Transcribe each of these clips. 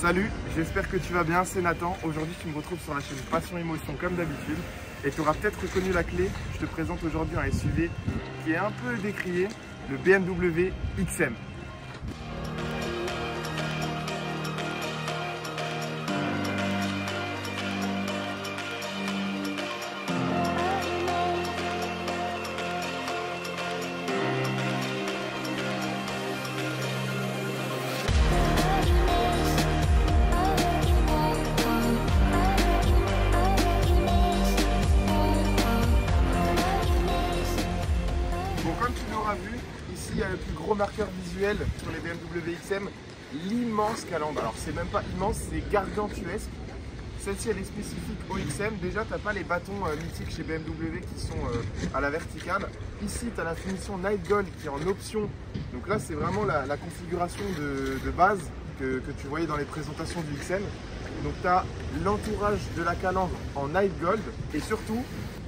Salut, j'espère que tu vas bien, c'est Nathan. Aujourd'hui, tu me retrouves sur la chaîne Passion Émotion comme d'habitude. Et tu auras peut-être reconnu la clé. Je te présente aujourd'hui un SUV qui est un peu décrié, le BMW XM. Bon, comme tu l'auras vu, ici il y a le plus gros marqueur visuel sur les BMW XM, l'immense calandre. Alors c'est même pas immense, c'est gargantuesque. Celle-ci elle est spécifique au XM. Déjà tu n'as pas les bâtons mythiques chez BMW qui sont à la verticale. Ici tu as la finition Night Gold qui est en option. Donc là c'est vraiment la configuration de base que tu voyais dans les présentations du XM. Donc tu as l'entourage de la calandre en Night Gold et surtout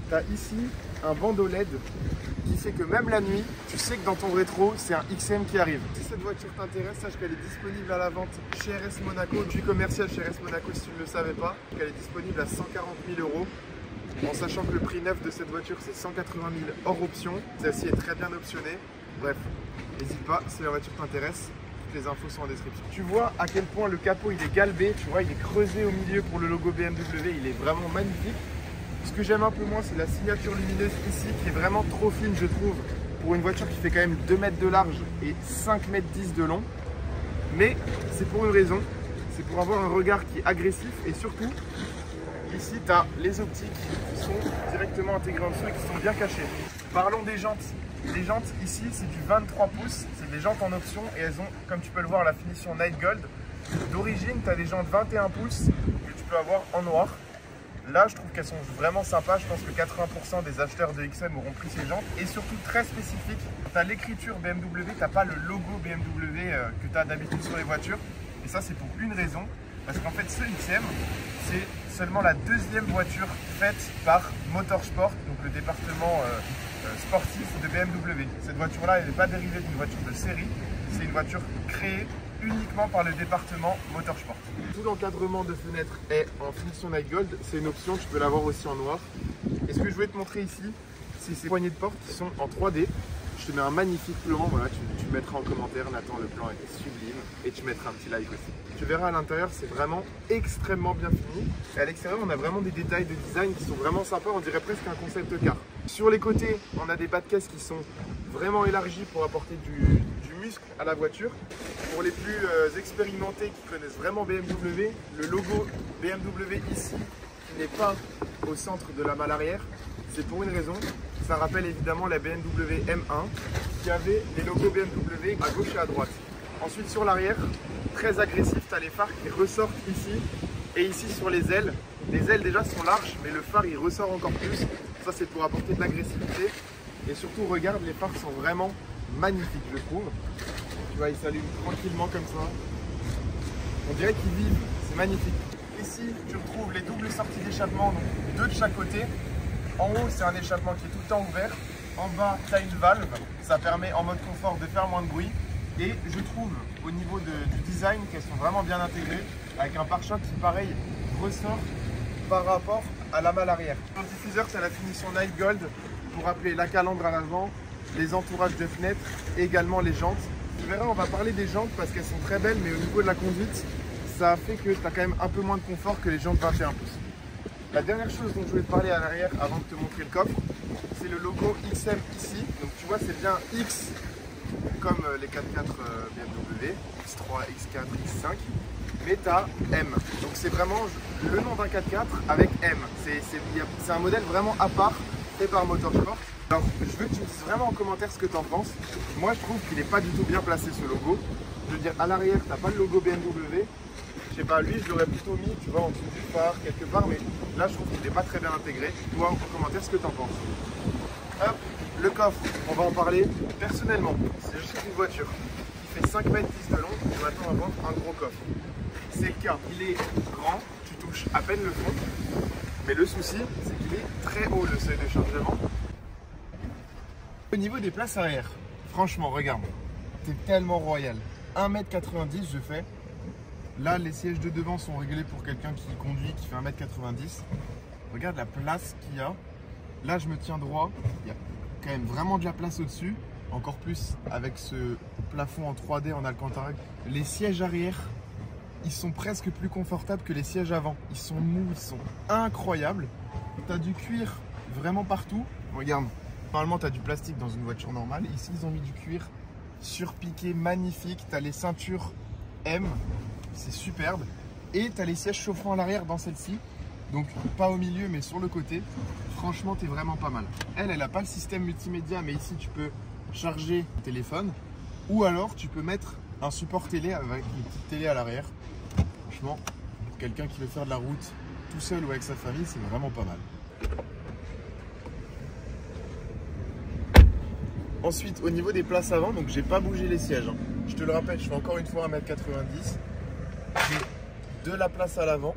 tu as ici un bandeau LED qui fait que même la nuit, tu sais que dans ton rétro, c'est un XM qui arrive. Si cette voiture t'intéresse, sache qu'elle est disponible à la vente chez RS Monaco. Je suis commercial chez RS Monaco si tu ne le savais pas. Elle est disponible à 140 000 €. En sachant que le prix neuf de cette voiture, c'est 180 000 hors option. Celle-ci est très bien optionnée. Bref, n'hésite pas, si la voiture t'intéresse. Les infos sont en description. Tu vois à quel point le capot il est galbé, tu vois il est creusé au milieu pour le logo BMW, il est vraiment magnifique. Ce que j'aime un peu moins, c'est la signature lumineuse ici qui est vraiment trop fine, je trouve, pour une voiture qui fait quand même 2 mètres de large et 5 mètres 10 de long. Mais c'est pour une raison, c'est pour avoir un regard qui est agressif et surtout, ici tu as les optiques qui sont directement intégrées en dessous et qui sont bien cachées. Parlons des jantes. Les jantes ici, c'est du 23 pouces, c'est des jantes en option et elles ont, comme tu peux le voir, la finition Night Gold. D'origine, tu as des jantes 21 pouces que tu peux avoir en noir. Là, je trouve qu'elles sont vraiment sympas. Je pense que 80% des acheteurs de XM auront pris ces jantes. Et surtout, très spécifique, tu as l'écriture BMW, tu n'as pas le logo BMW que tu as d'habitude sur les voitures. Et ça, c'est pour une raison. Parce qu'en fait, ce XM, c'est seulement la deuxième voiture faite par Motorsport, donc le département sportif de BMW. Cette voiture-là, elle n'est pas dérivée d'une voiture de série. C'est une voiture créée uniquement par le département Motorsport. Tout l'encadrement de fenêtre est en finition Night Gold, c'est une option, tu peux l'avoir aussi en noir. Et ce que je voulais te montrer ici, c'est ces poignées de porte qui sont en 3D. Je te mets un magnifique plan, voilà, tu me mettras en commentaire, Nathan, le plan est sublime, et tu mettras un petit like aussi. Tu verras à l'intérieur, c'est vraiment extrêmement bien fini. Et à l'extérieur, on a vraiment des détails de design qui sont vraiment sympas, on dirait presque un concept car. Sur les côtés, on a des bas de caisse qui sont vraiment élargis pour apporter du muscle à la voiture. Pour les plus expérimentés qui connaissent vraiment BMW, le logo BMW ici, qui n'est pas au centre de la malle arrière, c'est pour une raison. Ça rappelle évidemment la BMW M1 qui avait les logos BMW à gauche et à droite. Ensuite sur l'arrière, très agressif, tu as les phares qui ressortent ici et ici sur les ailes. Les ailes déjà sont larges, mais le phare il ressort encore plus. Ça c'est pour apporter de l'agressivité. Et surtout regarde, les phares sont vraiment magnifiques je trouve. Tu vois, ils s'allument tranquillement comme ça. On dirait qu'ils vivent, c'est magnifique. Ici, tu retrouves les doubles sorties d'échappement, donc deux de chaque côté. En haut, c'est un échappement qui est tout le temps ouvert. En bas, tu as une valve. Ça permet en mode confort de faire moins de bruit. Et je trouve au niveau du design qu'elles sont vraiment bien intégrées, avec un pare-choc qui, pareil, ressort par rapport à la malle arrière. Sur le diffuseur, c'est la finition Night Gold pour appeler la calandre à l'avant, les entourages de fenêtres et également les jantes. Tu verras, on va parler des jantes parce qu'elles sont très belles, mais au niveau de la conduite, ça fait que tu as quand même un peu moins de confort que les jantes 21 pouces. La dernière chose dont je voulais te parler à l'arrière avant de te montrer le coffre, c'est le logo XM ici. Donc tu vois, c'est bien X comme les 4x4 BMW, X3, X4, X5, mais tu as M. Donc c'est vraiment le nom d'un 4x4 avec M. C'est un modèle vraiment à part, fait par Motorsport. Alors, je veux que tu me dises vraiment en commentaire ce que tu en penses. Moi, je trouve qu'il n'est pas du tout bien placé ce logo. Je veux dire, à l'arrière, tu n'as pas le logo BMW. Je sais pas, lui, je l'aurais plutôt mis, tu vois, en dessous du phare, quelque part. Mais là, je trouve qu'il n'est pas très bien intégré. Toi, en commentaire, ce que tu en penses. Hop, le coffre, on va en parler. Personnellement, si j'achète une voiture qui fait 5 mètres 10 de long, je m'attends à avoir un gros coffre. C'est le cas. Il est grand, tu touches à peine le fond. Mais le souci, c'est qu'il est très haut, le seuil de chargement. Au niveau des places arrière, franchement, regarde, t'es tellement royal. 1 m 90 je fais. Là, les sièges de devant sont réglés pour quelqu'un qui conduit, qui fait 1m90. Regarde la place qu'il y a. Là, je me tiens droit. Il y a quand même vraiment de la place au-dessus. Encore plus avec ce plafond en 3D en Alcantara. Les sièges arrière, ils sont presque plus confortables que les sièges avant. Ils sont mous, ils sont incroyables. Tu as du cuir vraiment partout. Regarde, normalement, tu as du plastique dans une voiture normale. Ici, ils ont mis du cuir surpiqué, magnifique. Tu as les ceintures M, c'est superbe. Et tu as les sièges chauffants à l'arrière dans celle-ci. Donc, pas au milieu, mais sur le côté. Franchement, tu es vraiment pas mal. Elle n'a pas le système multimédia, mais ici, tu peux charger le téléphone. Ou alors, tu peux mettre un support télé avec une petite télé à l'arrière. Franchement, pour quelqu'un qui veut faire de la route tout seul ou avec sa famille, c'est vraiment pas mal. Ensuite, au niveau des places avant, donc j'ai pas bougé les sièges. Hein. Je te le rappelle, je fais encore une fois 1m90. J'ai de la place à l'avant.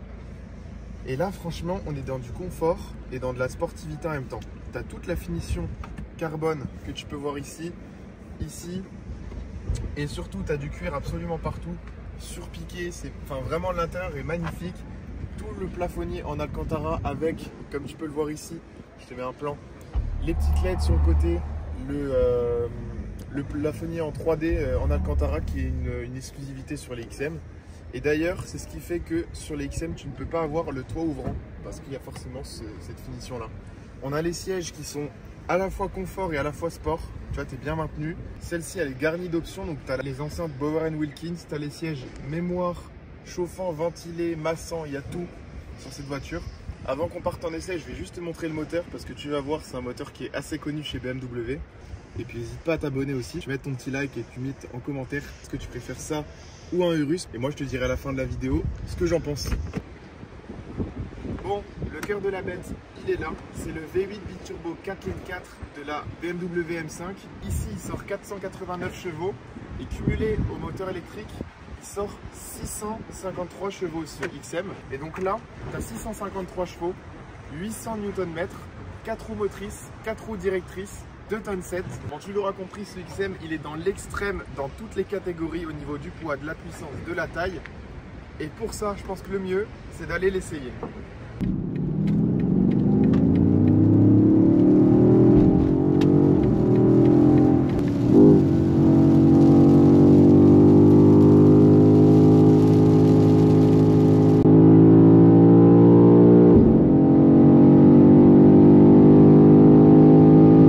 Et là, franchement, on est dans du confort et dans de la sportivité en même temps. Tu as toute la finition carbone que tu peux voir ici, ici. Et surtout, tu as du cuir absolument partout, surpiqué. Enfin, vraiment, l'intérieur est magnifique. Tout le plafonnier en Alcantara avec, comme tu peux le voir ici, je te mets un plan, les petites LED sur le côté, le plafonnier en 3D en Alcantara qui est une exclusivité sur les XM. Et d'ailleurs, c'est ce qui fait que sur les XM, tu ne peux pas avoir le toit ouvrant parce qu'il y a forcément cette finition-là. On a les sièges qui sont à la fois confort et à la fois sport. Tu vois, tu es bien maintenu. Celle-ci, elle est garnie d'options. Donc, tu as les enceintes Bauer & Wilkins, tu as les sièges mémoire, chauffant, ventilé, massant, il y a tout sur cette voiture. Avant qu'on parte en essai, je vais juste te montrer le moteur parce que tu vas voir, c'est un moteur qui est assez connu chez BMW. Et puis, n'hésite pas à t'abonner aussi. Tu mets ton petit like et tu mets en commentaire est-ce que tu préfères ça ou un Urus. Et moi, je te dirai à la fin de la vidéo ce que j'en pense. Bon, le cœur de la bête, il est là. C'est le V8 biturbo 4x4 de la BMW M5. Ici, il sort 489 chevaux et cumulé au moteur électrique, il sort 653 chevaux sur XM. Et donc là, tu as 653 chevaux, 800 Nm, 4 roues motrices, 4 roues directrices, 2 tonnes 7. Bon, tu l'auras compris, ce XM, il est dans l'extrême dans toutes les catégories au niveau du poids, de la puissance, de la taille. Et pour ça, je pense que le mieux, c'est d'aller l'essayer.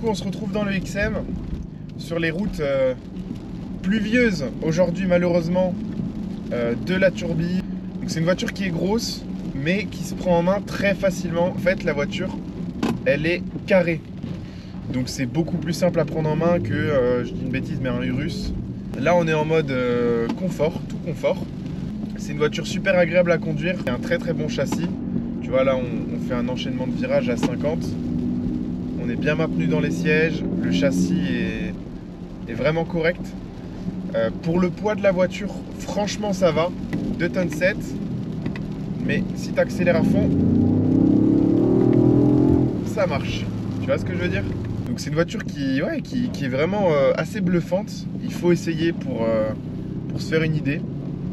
On se retrouve dans le XM sur les routes pluvieuses aujourd'hui malheureusement de la Turbie. C'est une voiture qui est grosse mais qui se prend en main très facilement. En fait, la voiture elle est carrée, donc c'est beaucoup plus simple à prendre en main que je dis une bêtise mais un Urus. Là on est en mode confort, tout confort. C'est une voiture super agréable à conduire, il y a un très bon châssis. Tu vois là on fait un enchaînement de virages à 50. On est bien maintenu dans les sièges, le châssis est vraiment correct. Pour le poids de la voiture, franchement ça va, 2 tonnes 7, mais si tu accélères à fond, ça marche. Tu vois ce que je veux dire? Donc c'est une voiture qui est vraiment assez bluffante. Il faut essayer pour se faire une idée.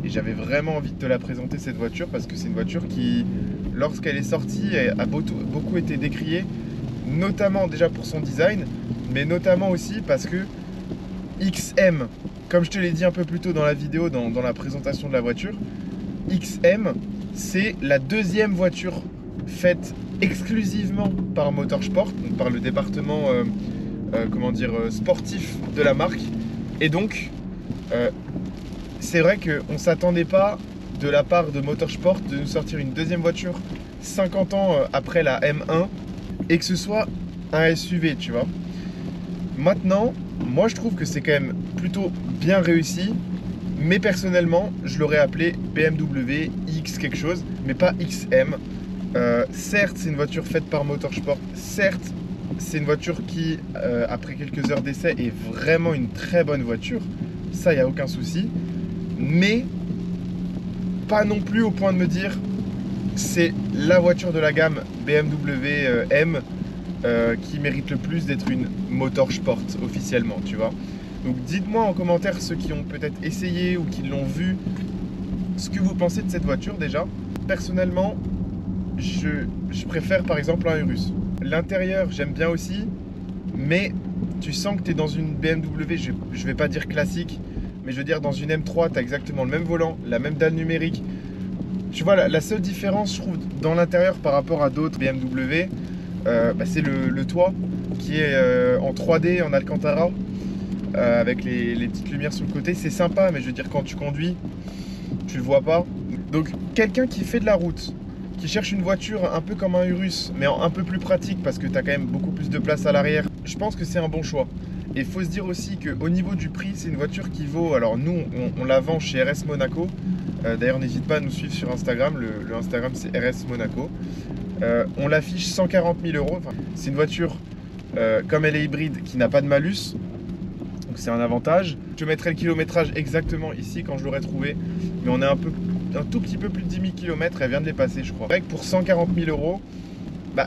Et j'avais vraiment envie de te la présenter cette voiture parce que c'est une voiture qui, lorsqu'elle est sortie, a beaucoup été décriée. Notamment déjà pour son design, mais notamment aussi parce que XM, comme je te l'ai dit un peu plus tôt dans la vidéo, dans la présentation de la voiture, XM, c'est la deuxième voiture faite exclusivement par Motorsport, donc par le département sportif de la marque. Et donc, c'est vrai qu'on ne s'attendait pas de la part de Motorsport de nous sortir une deuxième voiture 50 ans après la M1 et que ce soit un SUV, tu vois. Maintenant, moi je trouve que c'est quand même plutôt bien réussi, mais personnellement, je l'aurais appelé BMW X quelque chose, mais pas XM. Certes, c'est une voiture faite par Motorsport, certes, c'est une voiture qui, après quelques heures d'essai, est vraiment une très bonne voiture, ça, il n'y a aucun souci, mais pas non plus au point de me dire c'est la voiture de la gamme BMW M qui mérite le plus d'être une Motorsport officiellement, tu vois. Donc dites-moi en commentaire ceux qui ont peut-être essayé ou qui l'ont vu ce que vous pensez de cette voiture déjà. Personnellement, je préfère par exemple un Urus. L'intérieur, j'aime bien aussi, mais tu sens que tu es dans une BMW, je vais pas dire classique, mais je veux dire dans une M3, tu as exactement le même volant, la même dalle numérique. Tu vois, la seule différence, je trouve, dans l'intérieur par rapport à d'autres BMW, c'est le toit qui est en 3D, en Alcantara, avec les petites lumières sur le côté. C'est sympa, mais je veux dire, quand tu conduis, tu le vois pas. Donc, quelqu'un qui fait de la route, qui cherche une voiture un peu comme un Urus, mais un peu plus pratique parce que tu as quand même beaucoup plus de place à l'arrière, je pense que c'est un bon choix. Et il faut se dire aussi qu'au niveau du prix, c'est une voiture qui vaut... Alors nous, on la vend chez RS Monaco. D'ailleurs, n'hésite pas à nous suivre sur Instagram. Le Instagram, c'est RS Monaco. On l'affiche 140 000 €. Enfin, c'est une voiture, comme elle est hybride, qui n'a pas de malus. Donc c'est un avantage. Je mettrai le kilométrage exactement ici quand je l'aurai trouvé. Mais on est un tout petit peu plus de 10 000 km. Elle vient de les passer, je crois. C'est vrai que pour 140 000 €,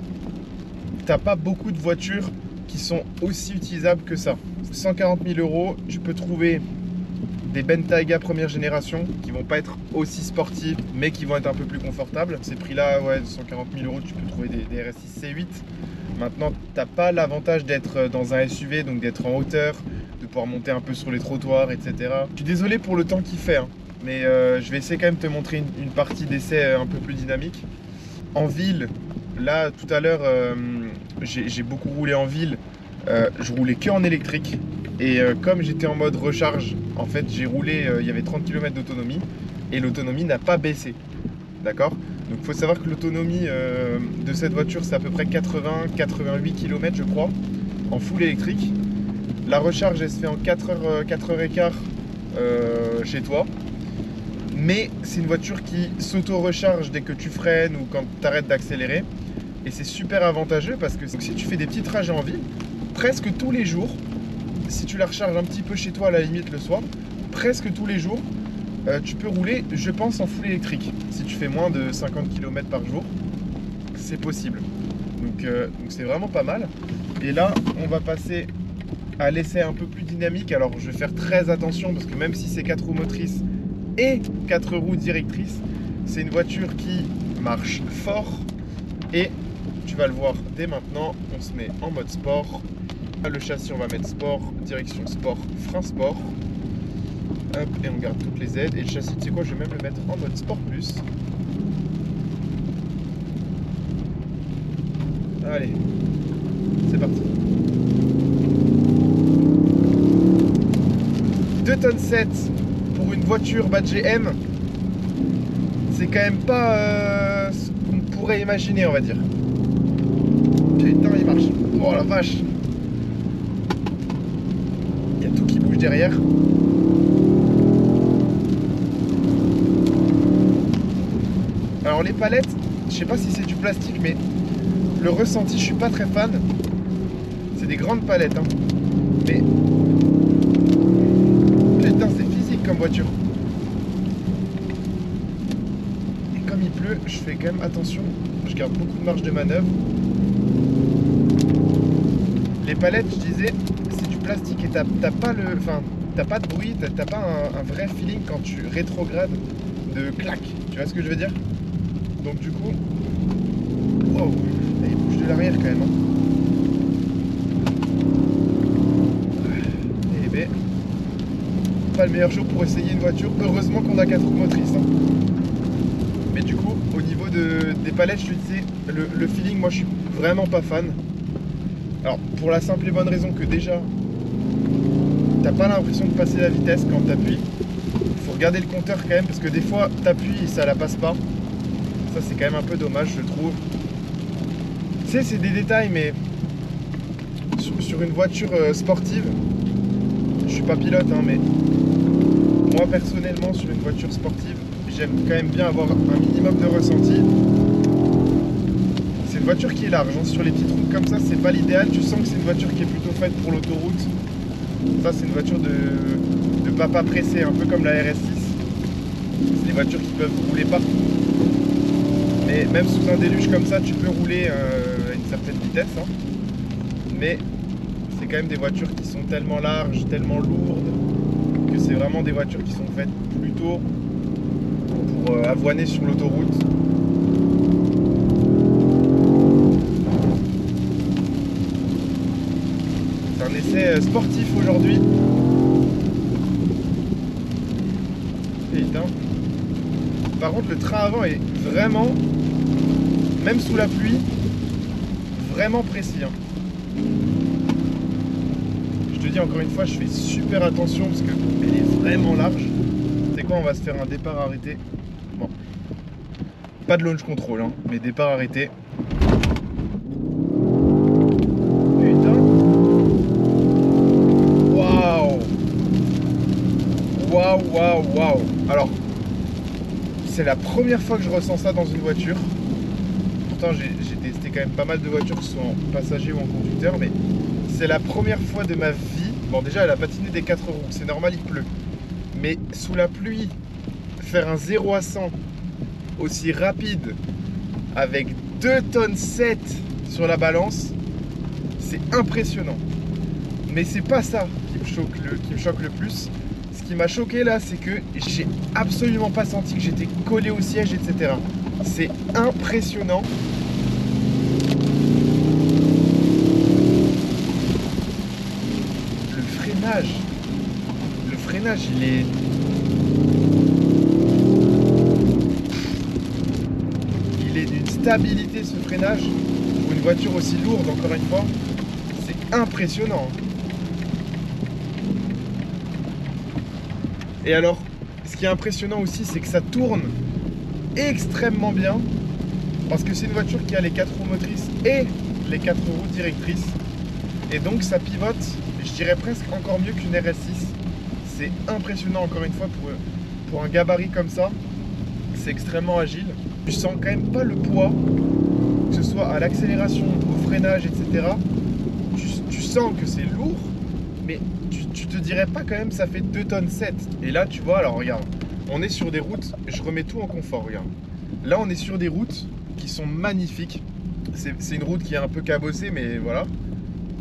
t'as pas beaucoup de voitures qui sont aussi utilisables que ça. 140 000 €, tu peux trouver des Bentayga première génération qui vont pas être aussi sportives mais qui vont être un peu plus confortables. Ces prix-là, ouais, 140 000 €, tu peux trouver des RS6 C8. Maintenant, t'as pas l'avantage d'être dans un SUV, donc d'être en hauteur, de pouvoir monter un peu sur les trottoirs, etc. Je suis désolé pour le temps qu'il fait, hein, mais je vais essayer quand même de te montrer une partie d'essai un peu plus dynamique. En ville, là, tout à l'heure, j'ai beaucoup roulé en ville. Je roulais que en électrique. Et comme j'étais en mode recharge, en fait, j'ai roulé, il y avait 30 km d'autonomie. Et l'autonomie n'a pas baissé. D'accord? Donc, il faut savoir que l'autonomie de cette voiture, c'est à peu près 80-88 km, je crois, en full électrique. La recharge, elle se fait en 4h15 chez toi. Mais c'est une voiture qui s'auto-recharge dès que tu freines ou quand tu arrêtes d'accélérer. Et c'est super avantageux parce que si tu fais des petits trajets en ville, presque tous les jours, si tu la recharges un petit peu chez toi à la limite le soir, presque tous les jours, tu peux rouler, je pense, en full électrique. Si tu fais moins de 50 km par jour, c'est possible. Donc c'est vraiment pas mal. Et là, on va passer à l'essai un peu plus dynamique. Alors je vais faire très attention parce que même si c'est 4 roues motrices et 4 roues directrices, c'est une voiture qui marche fort. Et tu vas le voir dès maintenant, on se met en mode sport. Le châssis, on va mettre sport, direction sport, frein sport. Hop, et on garde toutes les aides. Et le châssis, tu sais quoi, je vais même le mettre en mode sport plus. Allez, c'est parti. 2,7 tonnes pour une voiture bas de GM, c'est quand même pas ce qu'on pourrait imaginer, on va dire. Putain, il marche. Oh la vache. Il y a tout qui bouge derrière. Alors les palettes, je sais pas si c'est du plastique, mais le ressenti, je suis pas très fan. C'est des grandes palettes, hein. Mais putain, c'est physique comme voiture. Et comme il pleut, je fais quand même attention. Je garde beaucoup de marge de manœuvre. Les palettes, je disais, c'est du plastique et t'as pas de bruit, t'as pas un vrai feeling quand tu rétrogrades de clac. Tu vois ce que je veux dire? Donc du coup, wow, il bouge de l'arrière quand même, hein. Eh ben, pas le meilleur jour pour essayer une voiture. Heureusement qu'on a 4 roues motrices, hein. Mais du coup, au niveau des palettes, je te disais, le feeling, moi je suis vraiment pas fan. Alors, pour la simple et bonne raison que déjà, t'as pas l'impression de passer la vitesse quand t'appuies. Faut regarder le compteur quand même, parce que des fois, t'appuies et ça la passe pas. Ça, c'est quand même un peu dommage, je trouve. Tu sais, c'est des détails, mais sur une voiture sportive, je suis pas pilote, hein, mais moi, personnellement, sur une voiture sportive, j'aime quand même bien avoir un minimum de ressenti. C'est une voiture qui est large, hein. Sur les petites routes comme ça, c'est pas l'idéal. Tu sens que c'est une voiture qui est plutôt faite pour l'autoroute. Ça, c'est une voiture de papa pressé, un peu comme la RS6. C'est des voitures qui peuvent rouler partout. Mais même sous un déluge comme ça, tu peux rouler à une certaine vitesse, hein. Mais c'est quand même des voitures qui sont tellement larges, tellement lourdes, que c'est vraiment des voitures qui sont faites plutôt pour avoiner sur l'autoroute. C'est un essai sportif aujourd'hui. Putain. Par contre, le train avant est vraiment, même sous la pluie, vraiment précis. Hein. Je te dis encore une fois, je fais super attention parce qu'elle est vraiment large. C'est quoi, on va se faire un départ arrêté. Bon. Pas de launch control, hein, mais départ arrêté. Putain. Waouh. Waouh, waouh, waouh. Alors, c'est la première fois que je ressens ça dans une voiture. Pourtant, j'ai testé quand même pas mal de voitures, que ce soit en passager ou en conducteur, mais c'est la première fois de ma vie. Bon, déjà, elle a patiné des 4 roues, c'est normal, il pleut. Mais sous la pluie, faire un 0 à 100 aussi rapide, avec 2 tonnes 7 sur la balance, c'est impressionnant. Mais c'est pas ça qui me choque le plus. Ce qui m'a choqué là, c'est que j'ai absolument pas senti que j'étais collé au siège, etc. C'est impressionnant. Le freinage, il est d'une stabilité, ce freinage, pour une voiture aussi lourde, encore une fois, c'est impressionnant. Et alors, ce qui est impressionnant aussi, c'est que ça tourne extrêmement bien, parce que c'est une voiture qui a les 4 roues motrices et les 4 roues directrices, et donc ça pivote, je dirais presque encore mieux qu'une RS6. C'est impressionnant, encore une fois, pour un gabarit comme ça. C'est extrêmement agile. Tu sens quand même pas le poids, que ce soit à l'accélération, au freinage, etc. Tu sens que c'est lourd, mais tu te dirais pas quand même ça fait 2 tonnes 7. Et là, tu vois, alors regarde, on est sur des routes, je remets tout en confort, regarde. Là, on est sur des routes qui sont magnifiques. C'est une route qui est un peu cabossée, mais voilà.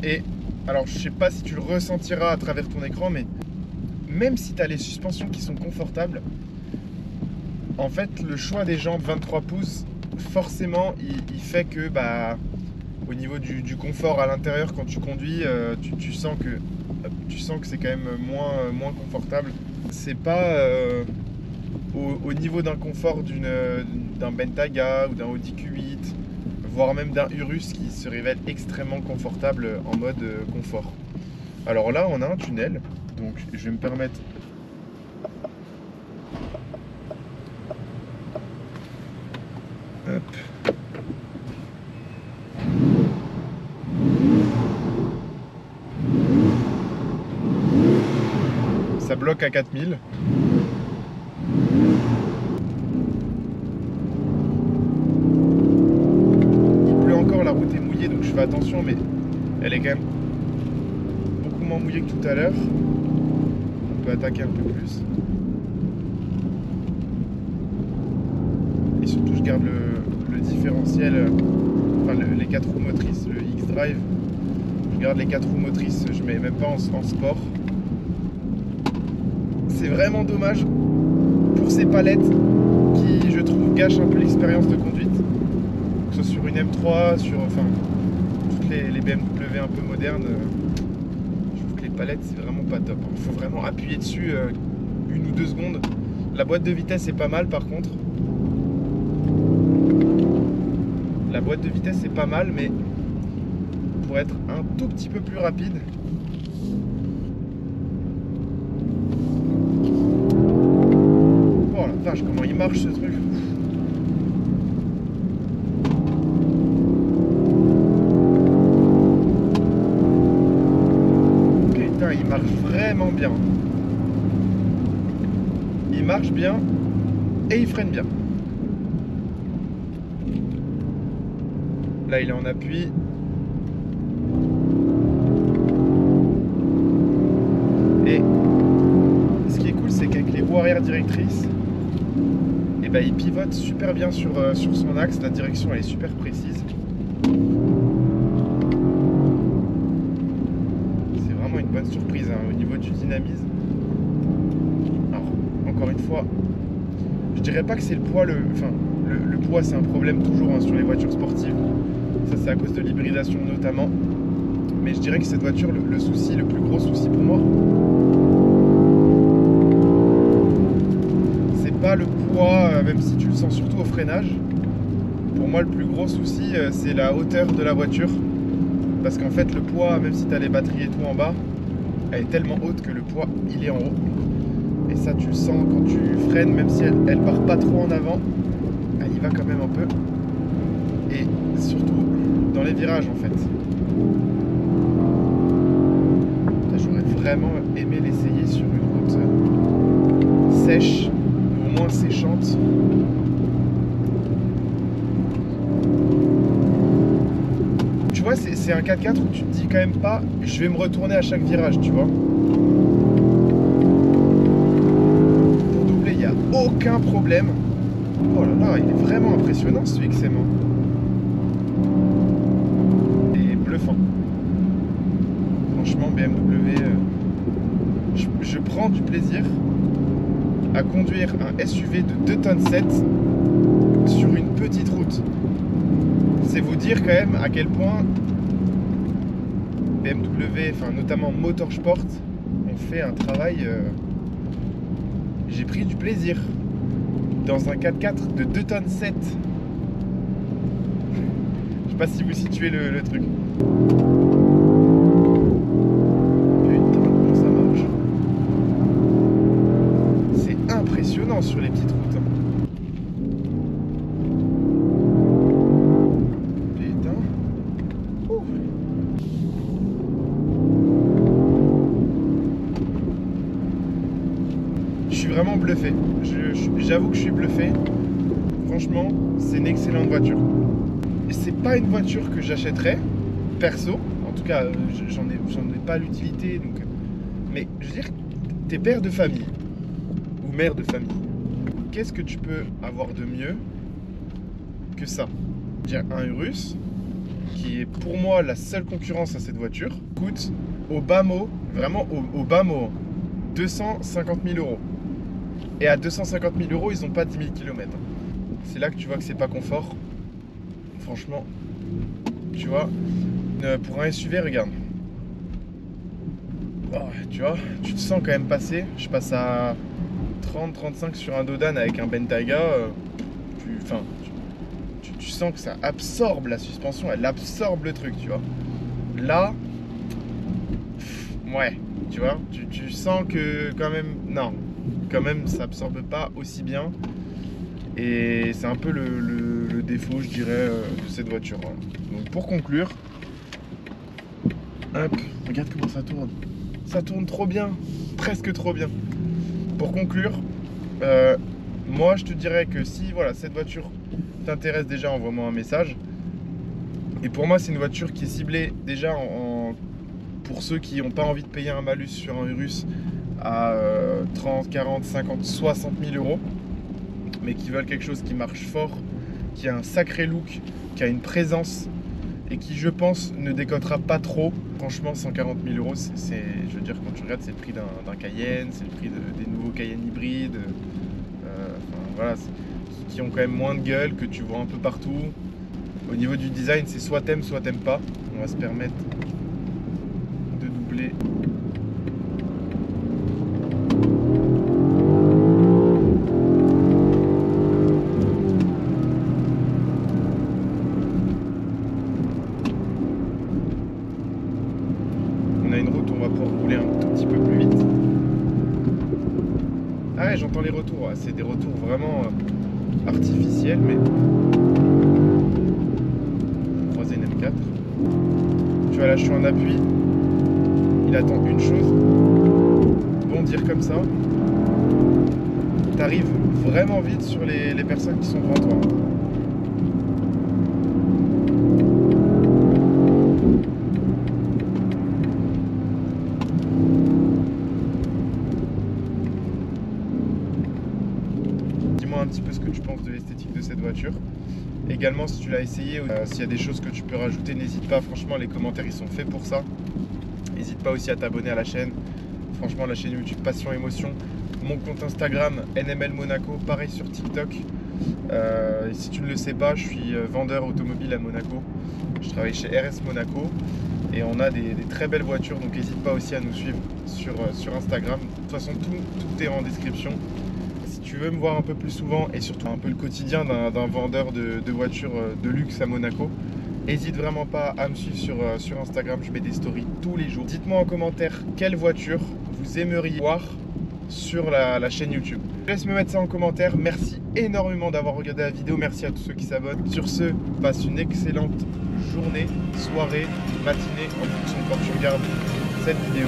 Et alors, je sais pas si tu le ressentiras à travers ton écran, mais même si tu as les suspensions qui sont confortables, en fait, le choix des jantes 23 pouces, forcément, il fait que, bah, au niveau du confort à l'intérieur, quand tu conduis, tu sens que c'est quand même moins confortable. C'est pas au niveau d'un confort d'un Bentayga ou d'un Audi Q8, voire même d'un Urus qui se révèle extrêmement confortable en mode confort. Alors là, on a un tunnel, donc je vais me permettre hop. Ça bloque à 4000. La route est mouillée, donc je fais attention, mais elle est quand même beaucoup moins mouillée que tout à l'heure. On peut attaquer un peu plus. Et surtout, je garde le différentiel, enfin les 4 roues motrices, le X-Drive. Je garde les 4 roues motrices, je mets même pas en sport. C'est vraiment dommage pour ces palettes qui, je trouve, gâchent un peu l'expérience de conduite. Que ce soit sur une M3, sur enfin toutes les BMW un peu modernes, je trouve que les palettes c'est vraiment pas top. Il faut vraiment appuyer dessus 1 ou 2 secondes. La boîte de vitesse est pas mal par contre. La boîte de vitesse est pas mal, mais pour être un tout petit peu plus rapide. Oh la vache, comment il marche ce truc. Il marche vraiment bien. Il marche bien et il freine bien. Là, il est en appui. Et ce qui est cool, c'est qu'avec les roues arrière directrices, et ben, il pivote super bien sur son axe. La direction, elle est super précise. Une bonne surprise hein, au niveau du dynamisme. Alors, encore une fois, je dirais pas que c'est le poids, le poids c'est un problème toujours hein, sur les voitures sportives. Ça c'est à cause de l'hybridation notamment. Mais je dirais que cette voiture, le plus gros souci pour moi, c'est pas le poids, même si tu le sens surtout au freinage. Pour moi le plus gros souci c'est la hauteur de la voiture. Parce qu'en fait le poids, même si tu as les batteries et tout en bas, elle est tellement haute que le poids il est en haut. Et ça tu le sens quand tu freines, même si elle part pas trop en avant, elle y va quand même un peu. Et surtout dans les virages en fait. J'aurais vraiment aimé l'essayer sur une route sèche, ou au moins séchante. Tu vois, c'est un 4x4 où tu te dis quand même pas je vais me retourner à chaque virage, tu vois. Pour doubler, il n'y a aucun problème. Oh là là, il est vraiment impressionnant ce XM. Et bluffant. Franchement, BMW, je prends du plaisir à conduire un SUV de 2 tonnes 7 sur une petite route. C'est vous dire quand même à quel point BMW, enfin notamment Motorsport, ont fait un travail. J'ai pris du plaisir dans un 4x4 de 2 tonnes 7. Je sais pas si vous situez le truc. Impressionnant sur les petites routes. Putain. Ouh. Je suis vraiment bluffé. J'avoue que je suis bluffé. Franchement, c'est une excellente voiture. Et c'est pas une voiture que j'achèterais, perso. En tout cas, j'en ai pas l'utilité. Donc... Mais je veux dire, t'es père de famille. Mère de famille. Qu'est-ce que tu peux avoir de mieux que ça? Un Urus, qui est pour moi la seule concurrence à cette voiture, coûte au bas mot, vraiment au bas mot, 250 000 €. Et à 250 000 €, ils n'ont pas 10 000 km. C'est là que tu vois que c'est pas confort. Franchement, tu vois, pour un SUV, regarde. Oh, tu vois, tu te sens quand même passer. Je passe à 30-35 sur un Dodan avec un Bentayga, tu sens que ça absorbe la suspension, elle absorbe le truc, tu vois. Là, ouais, tu vois, tu sens que quand même, non, quand même ça absorbe pas aussi bien. Et c'est un peu le défaut, je dirais, de cette voiture. Voilà. Donc pour conclure, hop, regarde comment ça tourne. Ça tourne trop bien, presque trop bien. Pour conclure, moi je te dirais que si voilà, cette voiture t'intéresse déjà, envoie-moi un message. Et pour moi c'est une voiture qui est ciblée déjà pour ceux qui n'ont pas envie de payer un malus sur un Urus à 30, 40, 50, 60 000 €, mais qui veulent quelque chose qui marche fort, qui a un sacré look, qui a une présence et qui je pense ne décotera pas trop. Franchement 140 000 €, c'est, je veux dire, quand tu regardes, c'est le prix d'un Cayenne, c'est le prix des nouveaux Cayenne hybrides, voilà, qui ont quand même moins de gueule, que tu vois un peu partout. Au niveau du design, c'est soit t'aimes pas. On va se permettre de doubler. On a une route où on va pouvoir rouler un tout petit peu plus vite. Ah ouais, j'entends les retours. C'est des retours vraiment artificiels, mais... Croisé une M4. Tu vois, là, je suis en appui. Il attend une chose. Bondir comme ça. T'arrives vraiment vite sur les personnes qui sont devant toi. Dis-moi un petit peu ce que tu penses de l'esthétique de cette voiture. Également, si tu l'as essayé, s'il y a des choses que tu peux rajouter, n'hésite pas. Franchement, les commentaires, ils sont faits pour ça. N'hésite pas aussi à t'abonner à la chaîne. Franchement, la chaîne YouTube Passion Émotion, mon compte Instagram NML Monaco, pareil sur TikTok. Et si tu ne le sais pas, je suis vendeur automobile à Monaco. Je travaille chez RS Monaco et on a des très belles voitures, donc n'hésite pas aussi à nous suivre sur Instagram. De toute façon, tout est en description. Si tu veux me voir un peu plus souvent et surtout un peu le quotidien d'un vendeur de voitures de luxe à Monaco, n'hésite vraiment pas à me suivre sur Instagram, je mets des stories tous les jours. Dites-moi en commentaire quelle voiture vous aimeriez voir sur la chaîne YouTube. Je laisse me mettre ça en commentaire. Merci énormément d'avoir regardé la vidéo. Merci à tous ceux qui s'abonnent. Sur ce, passe une excellente journée, soirée, matinée en fonction de quand tu regardes cette vidéo.